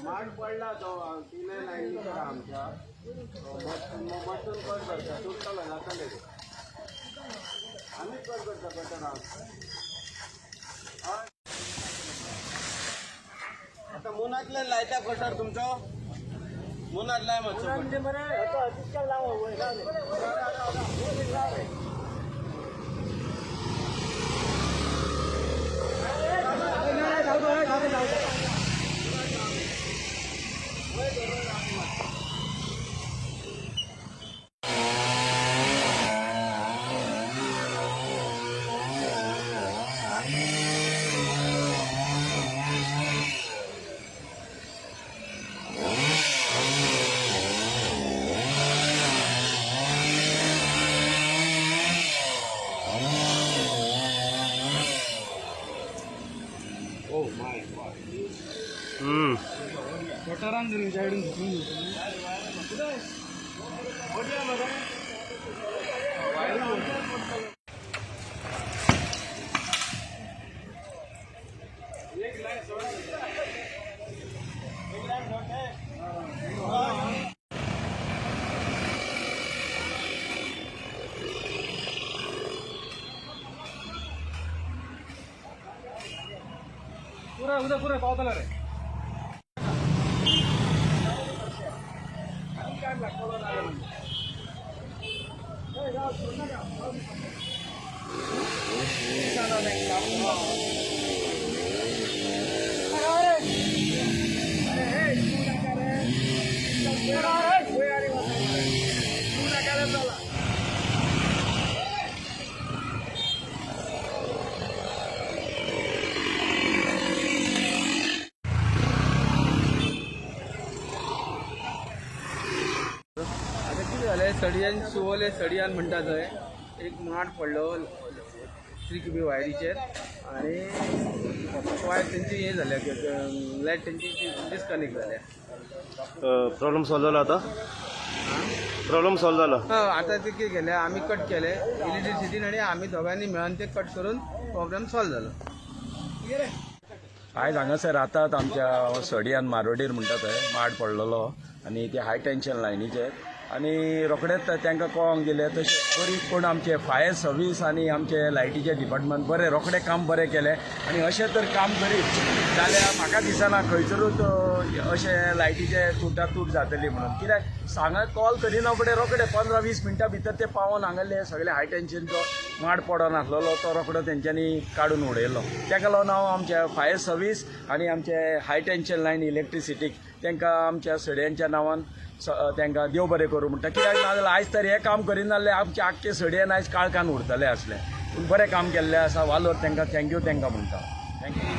माठ पडला तो तिने लाईन करा आमच्या बसून कट करता तुटला जाताले आम्हीच कट करता कटना आता मुनातले लायटा कटर तुमचं मुनातला मातसो कटरान दिली साईडून घुसून पुरा उद्या पुरा पावताला रे सडियान शिवोले सडियान म्हणटा थंय एक माठ पडलो इलेक्ट्रीक बी वायरीचेर आणि वायर तेंची हे झाल्या लायट तेंची डिस्कनेक्ट झाल्या. प्रॉब्लेम सॉल्व झाला आता प्रॉब्लेम सॉल्व झाला. आता ते कितें केलें आमी कट केले इलेक्ट्रिसिटीन आणि आमी दोगांनी मेळून ते कट करून प्रॉब्लेम सॉल्व जालो. आयज हांगासर रातात आमच्या सडियान मारोडेर म्हणटा थंय माड पडलेलो आणि ते हाय टेन्शन लायनीचेर आणि रोखडेच तांकां कळोंक गेले तशें बरी पूण आमचे फायर सर्वीस आणि आमचे लायटीचे डिपार्टमेंट बरें रोखडें काम बरें केलें आणि अशें तर काम करीत जाल्यार म्हाका दिसना खंयसरूच अशें लायटीचे तूट जातली म्हणून कित्याक सांगात कॉल करिना फुडें रोखडें 15-20 मिनटां भितर ते पावोन हांगाले सगळे हाय टेन्शनचो माड पडो नासलेलो तो रोखडो तेंच्यांनी काडून उडयलो. ताका लागून हांव आमच्या फायर सर्वीस आणि आमचे हाय टेन्शन लायन इलेक्ट्रिसिटीक तांकां आमच्या सड्यांच्या नांवान तांकां देव बरें करूं म्हणटा. कित्याक नाजाल्यार आयज तर हें काम करिनासलें आमचे आख्खे सड्यान आयज काळखान उरतले आसले. पूण बरें काम केल्लें आसा वालोर तांकां थँक्यू तांकां म्हणटा. थँक्यू.